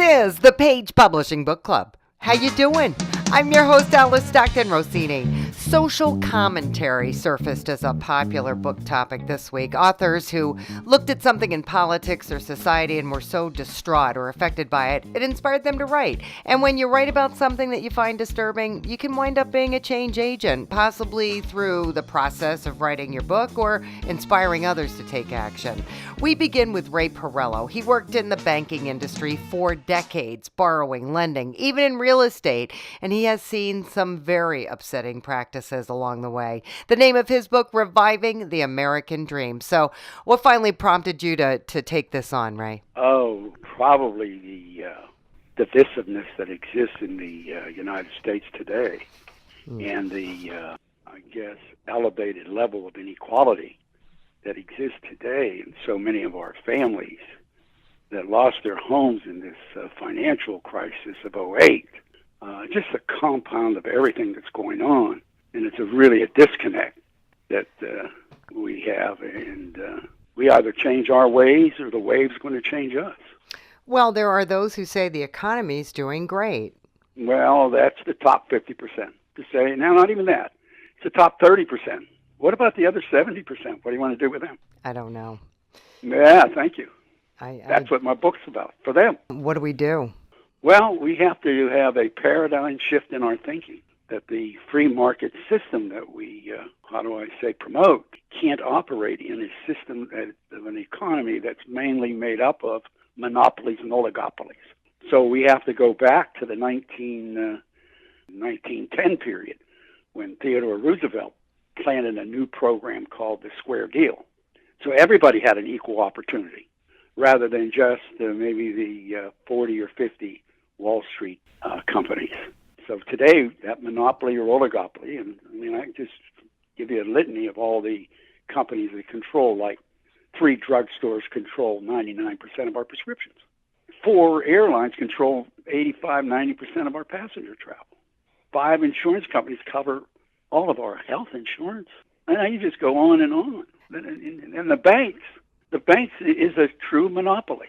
is the Page Publishing Book Club. How you doing? I'm your host, Alice Stockton Rossini. Social commentary surfaced as a popular book topic this week. Authors who looked at something in politics or society and were so distraught or affected by it, it inspired them to write. And when you write about something that you find disturbing, you can wind up being a change agent, possibly through the process of writing your book or inspiring others to take action. We begin with Ray Perello. He worked in the banking industry for decades, borrowing, lending, even in real estate, and he has seen some very upsetting practices along the way. The name of his book, Reviving the American Dream. So what finally prompted you to take this on, Ray? Oh, probably the divisiveness that exists in the United States today and the, I guess, elevated level of inequality that exists today in so many of our families that lost their homes in this financial crisis of '08. Just a compound of everything that's going on. And it's really a disconnect that we have. And we either change our ways or the wave's going to change us. Well, there are those who say the economy's doing great. Well, that's the top 50%. To say, now, not even that. It's the top 30%. What about the other 70%? What do you want to do with them? I don't know. Yeah, thank you. That's what my book's about, for them. What do we do? Well, we have to have a paradigm shift in our thinking, that the free market system that we, promote, can't operate in a system of an economy that's mainly made up of monopolies and oligopolies. So we have to go back to the 1910 period when Theodore Roosevelt planted a new program called the Square Deal. So everybody had an equal opportunity, rather than just maybe the 40 or 50 Wall Street companies. So today, that monopoly or oligopoly, and I can just give you a litany of all the companies that control, like 3 drugstores control 99% of our prescriptions. 4 airlines control 85-90% of our passenger travel. 5 insurance companies cover all of our health insurance. And you just go on and on. And the banks is a true monopoly.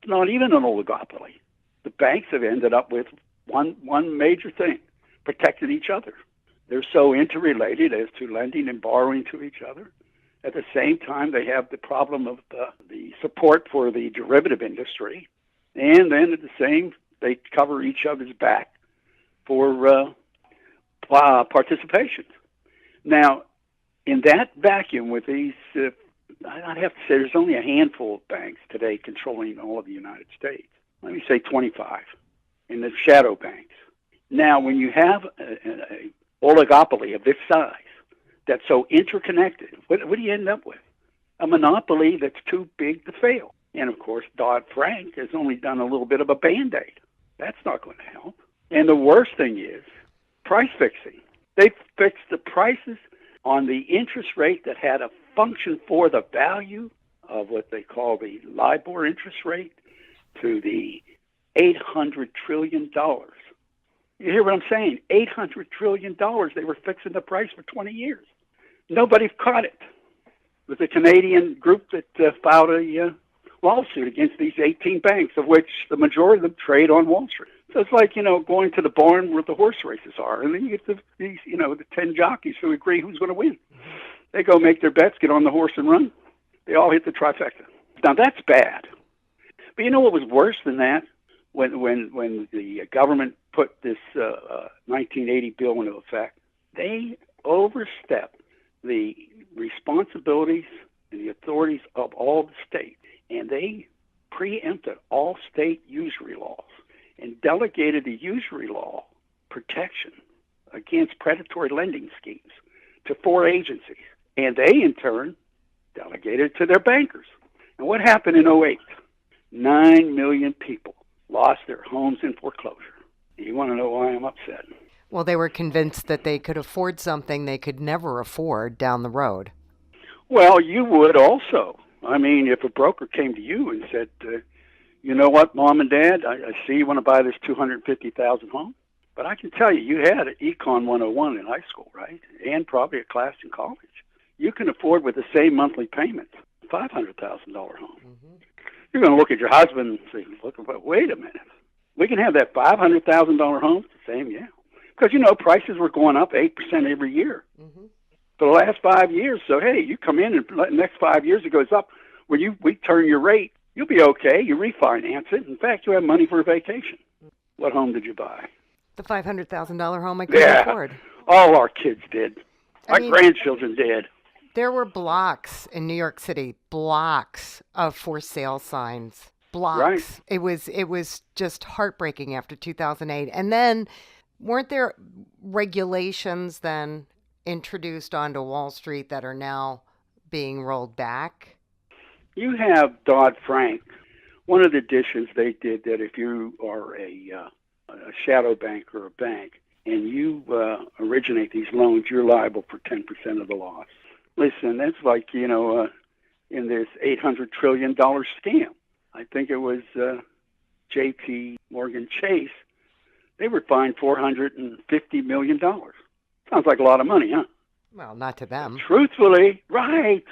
It's not even an oligopoly. The banks have ended up with one major thing, protecting each other. They're so interrelated as to lending and borrowing to each other. At the same time, they have the problem of the support for the derivative industry. And then they cover each other's back for participation. Now, in that vacuum with these, I'd have to say there's only a handful of banks today controlling all of the United States. Let me say 25 in the shadow banks. Now, when you have an oligopoly of this size that's so interconnected, what do you end up with? A monopoly that's too big to fail. And, of course, Dodd-Frank has only done a little bit of a Band-Aid. That's not going to help. And the worst thing is price fixing. They fixed the prices on the interest rate that had a function for the value of what they call the LIBOR interest rate to the $800 trillion. You hear what I'm saying? $800 trillion. They were fixing the price for 20 years. Nobody caught it. It was a Canadian group that filed a lawsuit against these 18 banks, of which the majority of them trade on Wall Street. So it's like, going to the barn where the horse races are, and then you get these, the 10 jockeys who agree who's going to win. They go make their bets, get on the horse and run. They all hit the trifecta. Now, that's bad. But you know what was worse than that? When the government put this 1980 bill into effect, they overstepped the responsibilities and the authorities of all the states, and they preempted all state usury laws and delegated the usury law protection against predatory lending schemes to 4 agencies. And they, in turn, delegated it to their bankers. And what happened in '08? 9 million people lost their homes in foreclosure. You want to know why I'm upset? Well, they were convinced that they could afford something they could never afford down the road. Well, you would also. I mean, if a broker came to you and said, you know what, Mom and Dad, I see you want to buy this $250,000 home, but I can tell you, you had an Econ 101 in high school, right? And probably a class in college. You can afford with the same monthly payment $500,000 home. Mm-hmm. You're going to look at your husband and say, wait a minute. We can have that $500,000 home. It's the same, yeah. Because, prices were going up 8% every year for the last 5 years. So, hey, you come in and the next 5 years it goes up. When we turn your rate, you'll be okay. You refinance it. In fact, you have money for a vacation. What home did you buy? The $500,000 home I couldn't afford. All our kids did. My grandchildren did. There were blocks in New York City, blocks of for sale signs. Blocks. Right. It was just heartbreaking after 2008. And then weren't there regulations then introduced onto Wall Street that are now being rolled back? You have Dodd-Frank. One of the additions they did that if you are a shadow bank or a bank and you originate these loans, you're liable for 10% of the loss. Listen, that's like, in this $800 trillion scam. I think it was J.P. Morgan Chase. They were fined $450 million. Sounds like a lot of money, huh? Well, not to them. Truthfully, right.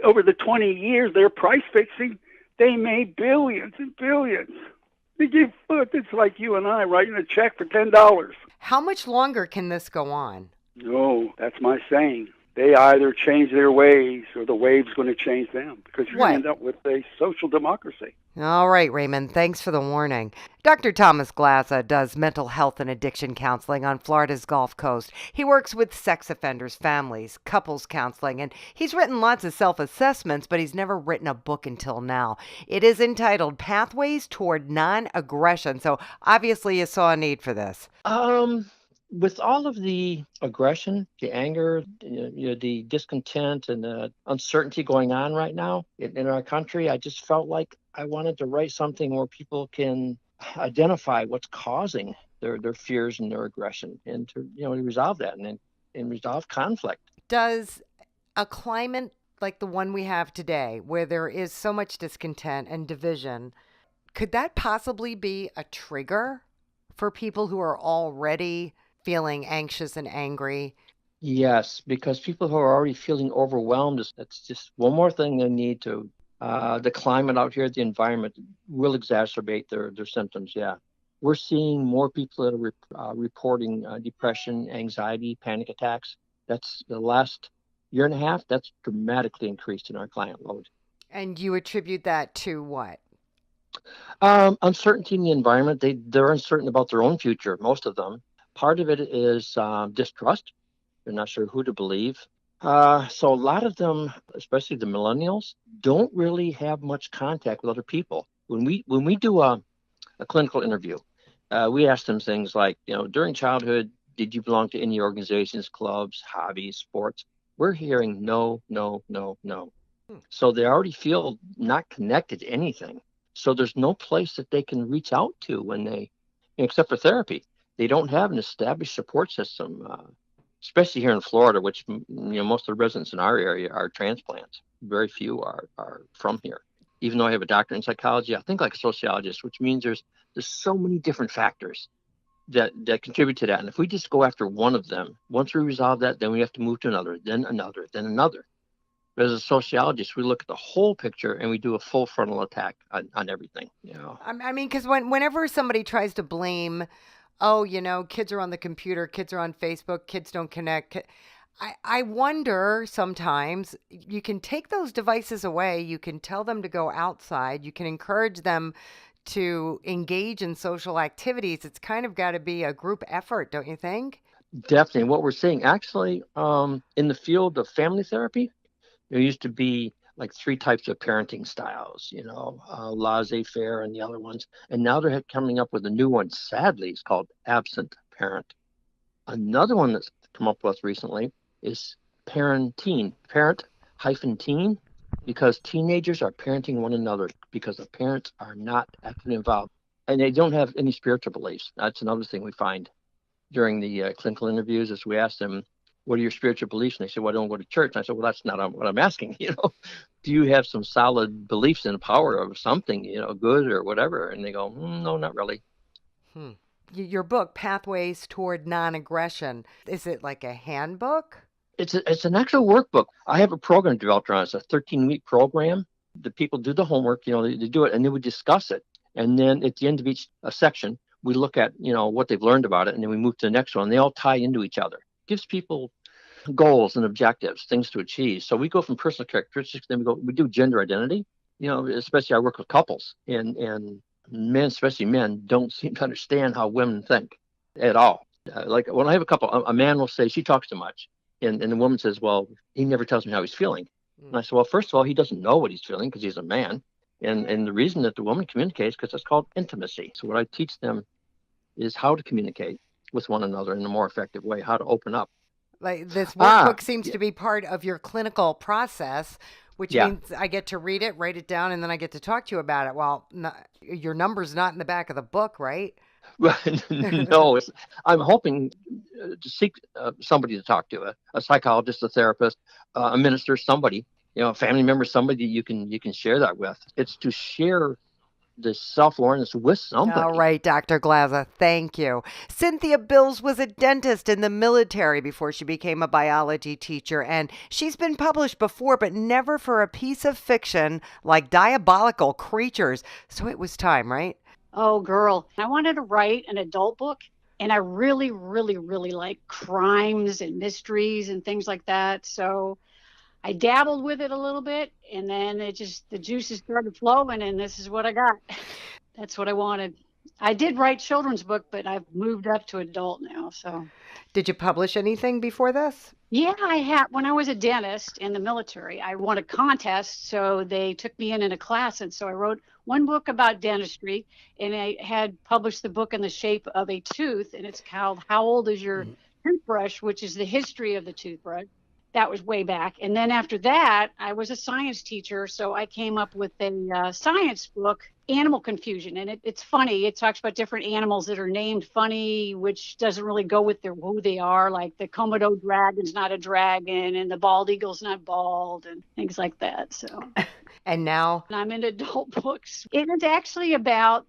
Over the 20 years they're price fixing, they made billions and billions. It's like you and I writing a check for $10. How much longer can this go on? No, that's my saying. They either change their ways or the wave's going to change them because you're going to end up with a social democracy. All right, Raymond, thanks for the warning. Dr. Thomas Glaza does mental health and addiction counseling on Florida's Gulf Coast. He works with sex offenders, families, couples counseling, and he's written lots of self-assessments, but he's never written a book until now. It is entitled Pathways Toward Non-Aggression, so obviously you saw a need for this. With all of the aggression, the anger, the discontent and the uncertainty going on right now in our country, I just felt like I wanted to write something where people can identify what's causing their fears and their aggression and to resolve that and resolve conflict. Does a climate like the one we have today, where there is so much discontent and division, could that possibly be a trigger for people who are already feeling anxious and angry? Yes, because people who are already feeling overwhelmed, that's just one more thing they need to. The climate out here, the environment will exacerbate their symptoms, yeah. We're seeing more people that are reporting depression, anxiety, panic attacks. That's the last year and a half, that's dramatically increased in our client load. And you attribute that to what? Uncertainty in the environment. They're uncertain about their own future, most of them. Part of it is distrust. They're not sure who to believe. So a lot of them, especially the millennials, don't really have much contact with other people. When we do a clinical interview, we ask them things like, during childhood, did you belong to any organizations, clubs, hobbies, sports? We're hearing no, no, no, no. So they already feel not connected to anything. So there's no place that they can reach out to when they, except for therapy. They don't have an established support system, especially here in Florida, which most of the residents in our area are transplants. Very few are from here. Even though I have a doctorate in psychology, I think like a sociologist, which means there's so many different factors that contribute to that. And if we just go after one of them, once we resolve that, then we have to move to another, then another, then another. But as a sociologist, we look at the whole picture and we do a full frontal attack on everything. I mean, because whenever somebody tries to blame, kids are on the computer, kids are on Facebook, kids don't connect. I wonder sometimes you can take those devices away. You can tell them to go outside. You can encourage them to engage in social activities. It's kind of got to be a group effort, don't you think? Definitely. What we're seeing actually in the field of family therapy, there used to be like 3 types of parenting styles, laissez-faire and the other ones. And now they're coming up with a new one. Sadly, it's called absent parent. Another one that's come up with recently is parent-teen, parent-teen, because teenagers are parenting one another because the parents are not actively involved. And they don't have any spiritual beliefs. That's another thing we find during the clinical interviews is we ask them, what are your spiritual beliefs? And they say, well, I don't go to church. And I said, well, that's not what I'm asking. Do you have some solid beliefs in the power of something, good or whatever? And they go, no, not really. Your book, Pathways Toward Non-Aggression, is it like a handbook? It's an actual workbook. I have a program developed around it. It's a 13-week program. The people do the homework, they do it, and then we discuss it. And then at the end of each section, we look at, what they've learned about it, and then we move to the next one. They all tie into each other. Gives people goals and objectives, things to achieve. So we go from personal characteristics, then we do gender identity. Especially I work with couples, and men, especially men, don't seem to understand how women think at all. Like when I have a couple, a man will say, she talks too much. And the woman says, well, he never tells me how he's feeling. And I said, well, first of all, he doesn't know what he's feeling because he's a man. And the reason that the woman communicates, because it's called intimacy. So what I teach them is how to communicate with one another in a more effective way, how to open up. Like this workbook seems to be part of your clinical process, which means I get to read it, write it down, and then I get to talk to you about it. Well, your number's not in the back of the book, right? No, I'm hoping to seek somebody to talk to, a psychologist, a therapist, a minister, somebody, a family member, somebody you can share that with. It's to share this self-awareness with somebody. All right, Dr. Glaza, thank you. Cynthia Bills was a dentist in the military before she became a biology teacher, and she's been published before, but never for a piece of fiction like Diabolical Creatures. So it was time, right? Oh, girl. I wanted to write an adult book, and I really, really, really like crimes and mysteries and things like that. So I dabbled with it a little bit, and then the juices started flowing, and this is what I got. That's what I wanted. I did write children's book, but I've moved up to adult now. So, did you publish anything before this? Yeah, I had. When I was a dentist in the military, I won a contest, so they took me in a class, and so I wrote one book about dentistry, and I had published the book in the shape of a tooth, and it's called How Old Is Your Toothbrush, which is the history of the toothbrush. That was way back. And then after that, I was a science teacher, so I came up with a science book, Animal Confusion. And it's funny. It talks about different animals that are named funny, which doesn't really go with who they are, like the Komodo dragon's not a dragon, and the bald eagle's not bald, and things like that. So, and now I'm in adult books. It is actually about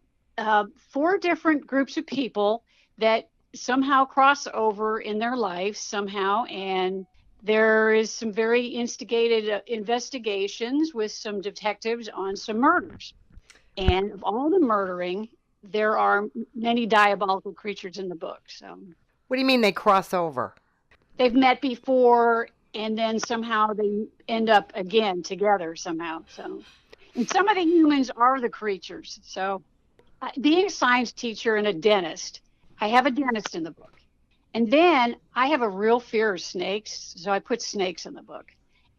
4 different groups of people that somehow cross over in their life somehow, and there is some very instigated investigations with some detectives on some murders. And of all the murdering, there are many diabolical creatures in the book. So, what do you mean they cross over? They've met before, and then somehow they end up again together somehow. So, and some of the humans are the creatures. So, being a science teacher and a dentist, I have a dentist in the book. And then I have a real fear of snakes, so I put snakes in the book.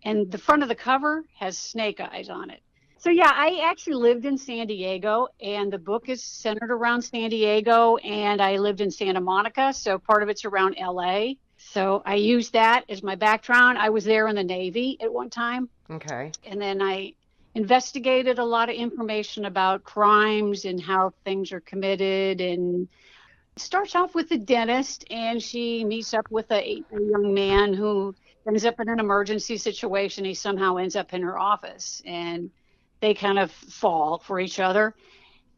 And the front of the cover has snake eyes on it. So yeah, I actually lived in San Diego, and the book is centered around San Diego, and I lived in Santa Monica, so part of it's around LA. So I used that as my background. I was there in the Navy at one time. Okay. And then I investigated a lot of information about crimes and how things are committed, and starts off with the dentist, and she meets up with a young man who ends up in an emergency situation. He somehow ends up in her office, and they kind of fall for each other.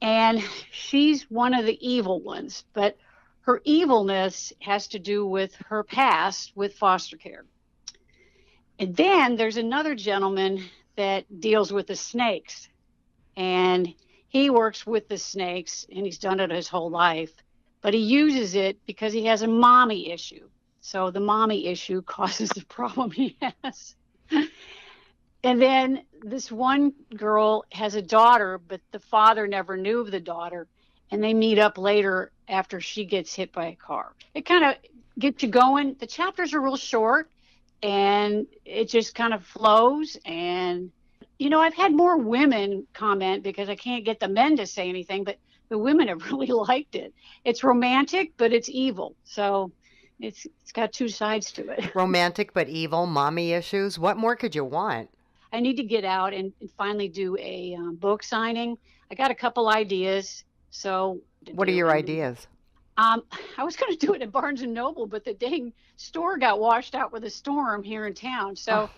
And she's one of the evil ones, but her evilness has to do with her past with foster care. And then there's another gentleman that deals with the snakes, and he works with the snakes, and he's done it his whole life. But he uses it because he has a mommy issue. So the mommy issue causes the problem he has. And then this one girl has a daughter, but the father never knew of the daughter. And they meet up later after she gets hit by a car. It kind of gets you going. The chapters are real short, and it just kind of flows. And, I've had more women comment because I can't get the men to say anything, but the women have really liked it. It's romantic, but it's evil. So it's got 2 sides to it. Romantic but evil, mommy issues. What more could you want? I need to get out and finally do a book signing. I got a couple ideas. So what are your ideas? I was going to do it at Barnes & Noble, but the dang store got washed out with a storm here in town. So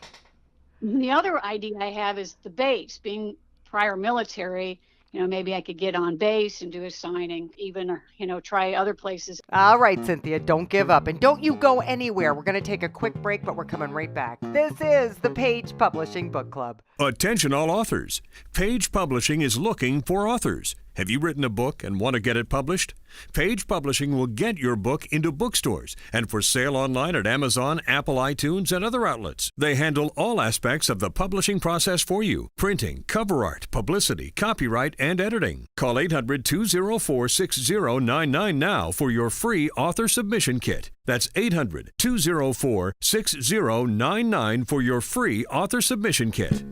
the other idea I have is the base. Being prior military, maybe I could get on base and do a signing, even, try other places. All right, Cynthia, don't give up. And don't you go anywhere. We're going to take a quick break, but we're coming right back. This is the Page Publishing Book Club. Attention all authors. Page Publishing is looking for authors. Have you written a book and want to get it published? Page Publishing will get your book into bookstores and for sale online at Amazon, Apple iTunes, and other outlets. They handle all aspects of the publishing process for you: printing, cover art, publicity, copyright, and editing. Call 800-204-6099 now for your free author submission kit. That's 800-204-6099 for your free author submission kit.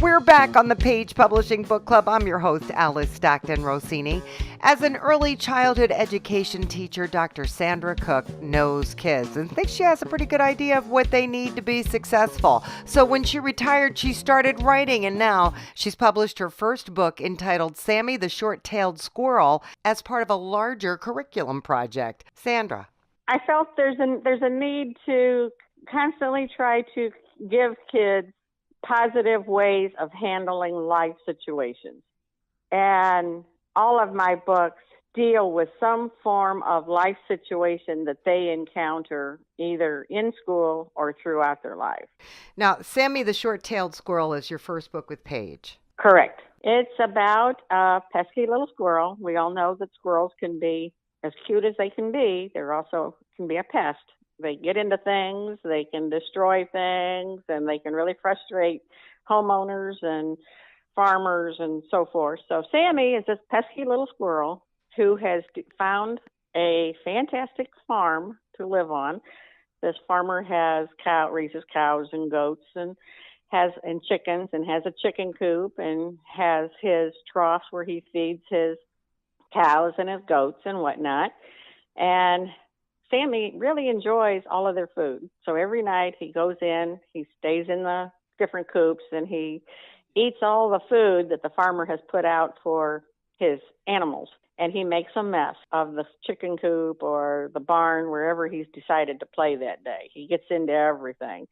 We're back on the Page Publishing Book Club. I'm your host, Alice Stockton Rossini. As an early childhood education teacher, Dr. Sandra Cook knows kids and thinks she has a pretty good idea of what they need to be successful. So when she retired, she started writing, and now she's published her first book entitled Sammy the Short-Tailed Squirrel as part of a larger curriculum project. Sandra. I felt there's a need to constantly try to give kids positive ways of handling life situations. And all of my books deal with some form of life situation that they encounter either in school or throughout their life. Now, Sammy the Short-Tailed Squirrel is your first book with Paige. Correct. It's about a pesky little squirrel. We all know that squirrels can be as cute as they can be. They're also can be a pest. They get into things, they can destroy things, and they can really frustrate homeowners and farmers and so forth. So Sammy is this pesky little squirrel who has found a fantastic farm to live on. This farmer has raises cows and goats and chickens and has a chicken coop and has his troughs where he feeds his cows and his goats and whatnot. And Sammy really enjoys all of their food. So every night he goes in, he stays in the different coops, and he eats all the food that the farmer has put out for his animals. And he makes a mess of the chicken coop or the barn, wherever he's decided to play that day. He gets into everything.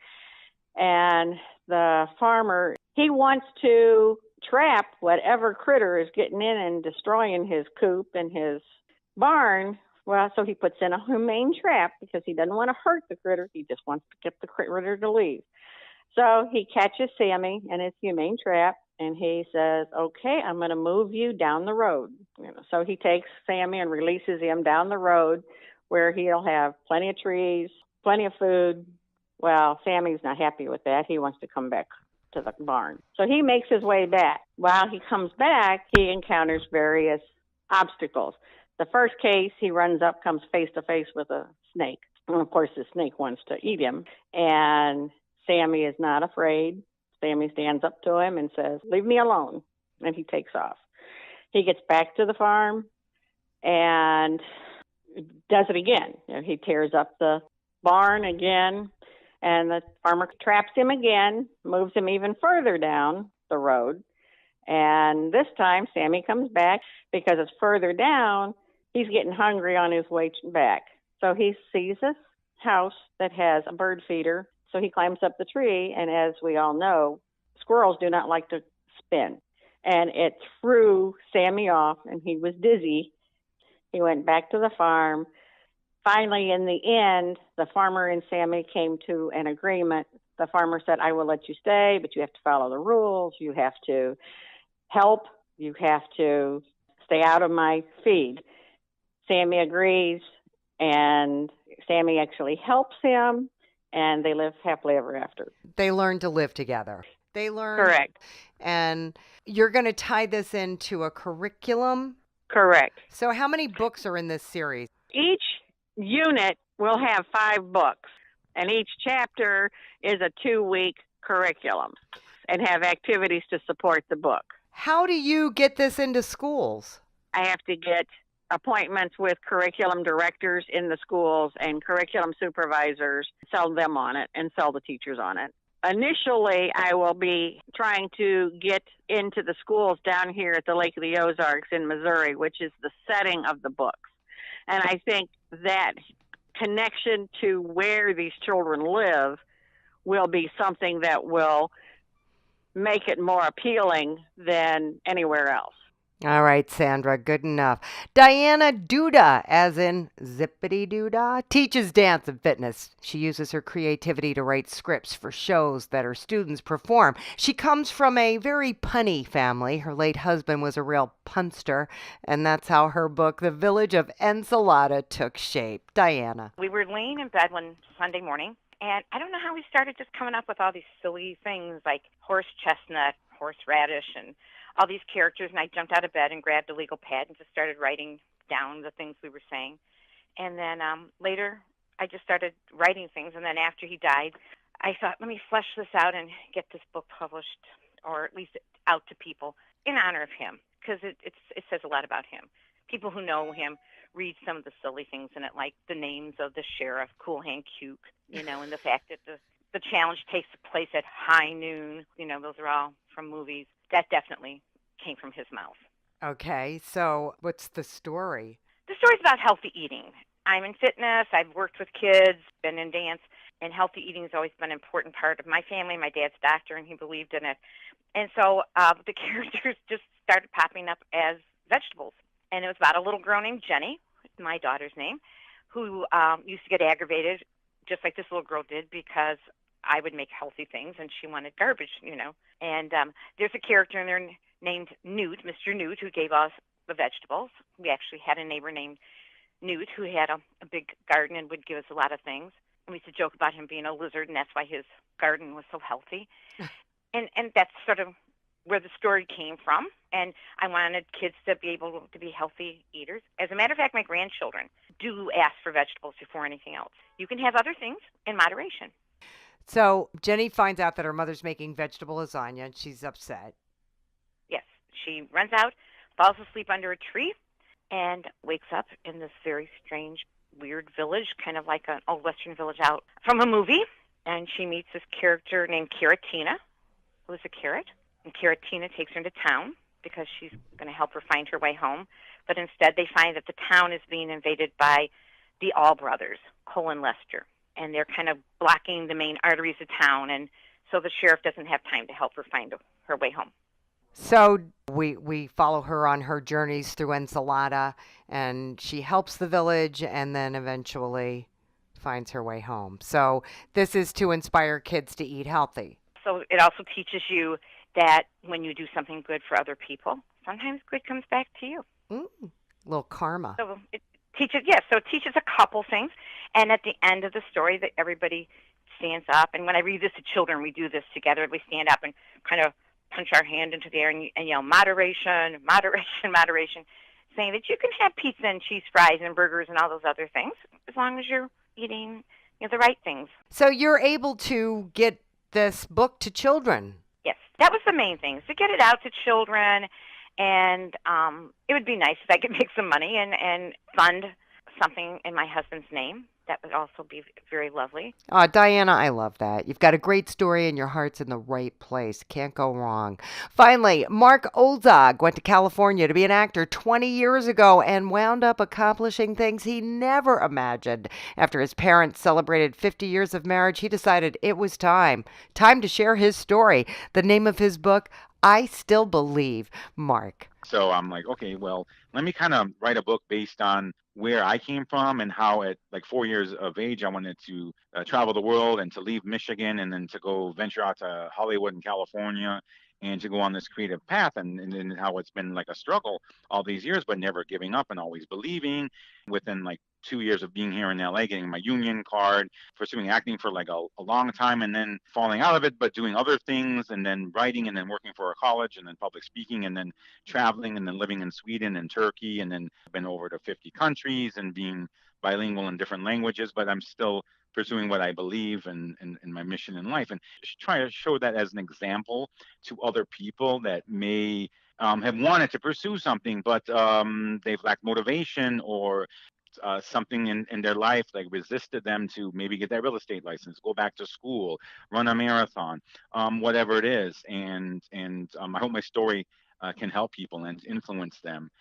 And the farmer, he wants to trap whatever critter is getting in and destroying his coop and his barn. Well, so he puts in a humane trap because he doesn't want to hurt the critter. He just wants to get the critter to leave. So he catches Sammy in his humane trap, and he says, okay, I'm going to move you down the road. So he takes Sammy and releases him down the road where he'll have plenty of trees, plenty of food. Well, Sammy's not happy with that. He wants to come back to the barn. So he makes his way back. While he comes back, he encounters various obstacles. The first case, he runs up, comes face to face with a snake. And of course, the snake wants to eat him. And Sammy is not afraid. Sammy stands up to him and says, leave me alone. And he takes off. He gets back to the farm and does it again. He tears up the barn again, and the farmer traps him again, moves him even further down the road. And this time, Sammy comes back because it's further down. He's getting hungry on his way back. So he sees this house that has a bird feeder. So he climbs up the tree, and as we all know, squirrels do not like to spin. And it threw Sammy off, and he was dizzy. He went back to the farm. Finally, in the end, the farmer and Sammy came to an agreement. The farmer said, I will let you stay, but you have to follow the rules. You have to help. You have to stay out of my feed. Sammy agrees, and Sammy actually helps him, and they live happily ever after. They learn to live together. They learn. Correct. And you're going to tie this into a curriculum? Correct. So how many books are in this series? Each unit will have 5 books, and each chapter is a 2-week curriculum and have activities to support the book. How do you get this into schools? I have to get appointments with curriculum directors in the schools and curriculum supervisors, sell them on it and sell the teachers on it. Initially, I will be trying to get into the schools down here at the Lake of the Ozarks in Missouri, which is the setting of the books. And I think that connection to where these children live will be something that will make it more appealing than anywhere else. All right, Sandra, good enough. Diana Duda, as in Zippity Doodah, teaches dance and fitness. She uses her creativity to write scripts for shows that her students perform. She comes from a very punny family. Her late husband was a real punster, and that's how her book, The Village of Ensalada, took shape. Diana. We were laying in bed one Sunday morning, and I don't know how we started just coming up with all these silly things like horse chestnut, horseradish, and all these characters. And I jumped out of bed and grabbed a legal pad and just started writing down the things we were saying. And then later, I just started writing things. And then after he died, I thought, let me flesh this out and get this book published, or at least out to people in honor of him, because it says a lot about him. People who know him read some of the silly things in it, like the names of the sheriff, Cool Hand Cuke, and the fact that the challenge takes place at high noon. Those are all from movies. That definitely came from his mouth. Okay, so what's the story? The story's about healthy eating. I'm in fitness. I've worked with kids, been in dance, and healthy eating has always been an important part of my family. My dad's a doctor, and he believed in it. And so the characters just started popping up as vegetables. And it was about a little girl named Jenny, my daughter's name, who used to get aggravated, just like this little girl did, because I would make healthy things, and she wanted garbage, And there's a character in there named Newt, Mr. Newt, who gave us the vegetables. We actually had a neighbor named Newt who had a big garden and would give us a lot of things. And we used to joke about him being a lizard, and that's why his garden was so healthy. and that's sort of where the story came from. And I wanted kids to be able to be healthy eaters. As a matter of fact, my grandchildren do ask for vegetables before anything else. You can have other things in moderation. So Jenny finds out that her mother's making vegetable lasagna, and she's upset. Yes, she runs out, falls asleep under a tree, and wakes up in this very strange, weird village, kind of like an old Western village out from a movie. And she meets this character named Caratina, who is a carrot. And Caratina takes her into town because she's going to help her find her way home. But instead, they find that the town is being invaded by the All brothers, Cole and Lester. And they're kind of blocking the main arteries of town. And so the sheriff doesn't have time to help her find her way home. So we follow her on her journeys through Ensalada, and she helps the village and then eventually finds her way home. So this is to inspire kids to eat healthy. So it also teaches you that when you do something good for other people, sometimes good comes back to you. Little karma. So it teaches a couple things. And at the end of the story, that everybody stands up. And when I read this to children, we do this together. We stand up and kind of punch our hand into the air and yell, moderation, moderation, moderation, saying that you can have pizza and cheese fries and burgers and all those other things as long as you're eating the right things. So you're able to get this book to children. Yes, that was the main thing, to get it out to children. And it would be nice if I could make some money and fund something in my husband's name. That would also be very lovely. Diana, I love that. You've got a great story and your heart's in the right place. Can't go wrong. Finally, Mark Olzog went to California to be an actor 20 years ago and wound up accomplishing things he never imagined. After his parents celebrated 50 years of marriage, he decided it was time to share his story. The name of his book, I Still Believe. Mark. So I'm like, okay, well, let me kind of write a book based on where I came from and how at like 4 years of age, I wanted to travel the world and to leave Michigan and then to go venture out to Hollywood and California and to go on this creative path and how it's been like a struggle all these years, but never giving up and always believing. Within like 2 years of being here in LA, getting my union card, pursuing acting for like a long time and then falling out of it, but doing other things and then writing and then working for a college and then public speaking and then traveling and then living in Sweden and Turkey and then been over to 50 countries and being bilingual in different languages, but I'm still pursuing what I believe and my mission in life. And try to show that as an example to other people that may have wanted to pursue something, but they've lacked motivation or something in their life like resisted them to maybe get their real estate license, go back to school, run a marathon, whatever it is. And I hope my story can help people and influence them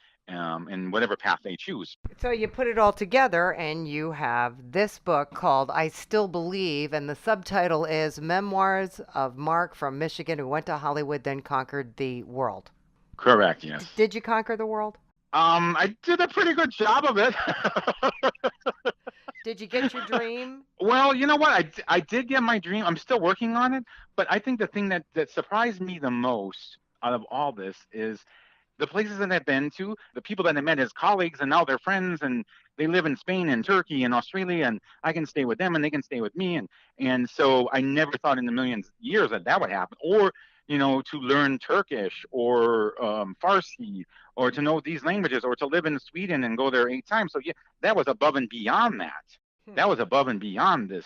in whatever path they choose. So you put it all together and you have this book called I Still Believe, and the subtitle is Memoirs of Mark from Michigan who went to Hollywood, then conquered the world. Correct, yes. Did you conquer the world? I did a pretty good job of it. Did you get your dream? Well, you know what? I did get my dream. I'm still working on it, but I think the thing that surprised me the most out of all this is the places that I've been to, the people that I met as colleagues, and now they're friends, and they live in Spain and Turkey and Australia, and I can stay with them, and they can stay with me, and so I never thought in a million years that would happen, or to learn Turkish or Farsi, or to know these languages, or to live in Sweden and go there 8 times. So yeah, that was above and beyond that. That was above and beyond this.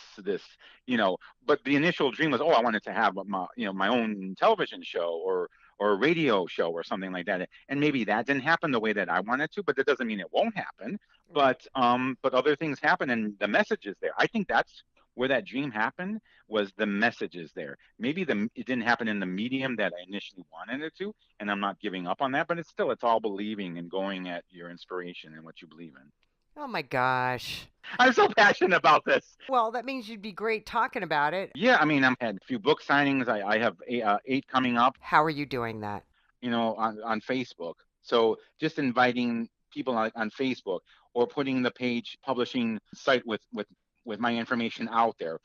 But the initial dream was, I wanted to have my own television show or a radio show or something like that. And maybe that didn't happen the way that I wanted to, but that doesn't mean it won't happen. But other things happen, and the message is there. I think that's where that dream happened, was the messages there. Maybe it didn't happen in the medium that I initially wanted it to, and I'm not giving up on that, but it's all believing and going at your inspiration and what you believe in. Oh my gosh. I'm so passionate about this. Well, that means you'd be great talking about it. Yeah, I mean, I've had a few book signings. I have 8 coming up. How are you doing that? On Facebook. So just inviting people on Facebook, or putting the page publishing site with my information out there.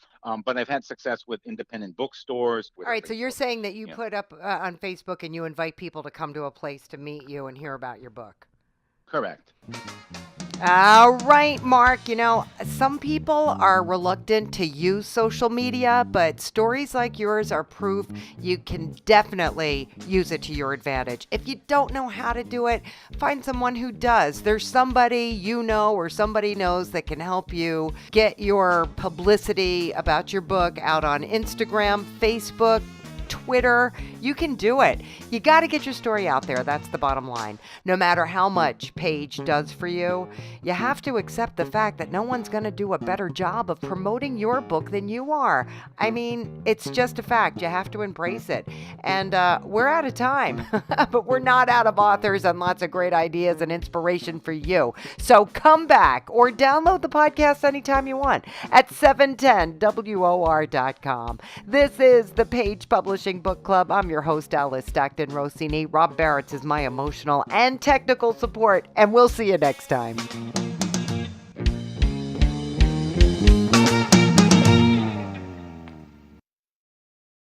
But I've had success with independent bookstores. All right, so you're saying that you put up on Facebook and you invite people to come to a place to meet you and hear about your book. Correct. All right, Mark. Some people are reluctant to use social media, but stories like yours are proof you can definitely use it to your advantage. If you don't know how to do it, find someone who does. There's somebody or somebody knows that can help you get your publicity about your book out on Instagram, Facebook, Twitter. You can do it. You got to get your story out there. That's the bottom line. No matter how much Paige does for you, you have to accept the fact that no one's going to do a better job of promoting your book than you are. I mean, it's just a fact. You have to embrace it. And we're out of time, but we're not out of authors and lots of great ideas and inspiration for you. So come back or download the podcast anytime you want at 710WOR.com. This is the Page Publishing Book Club. I'm your host, Alice Stockton Rossini. Rob Barrett is my emotional and technical support, and we'll see you next time.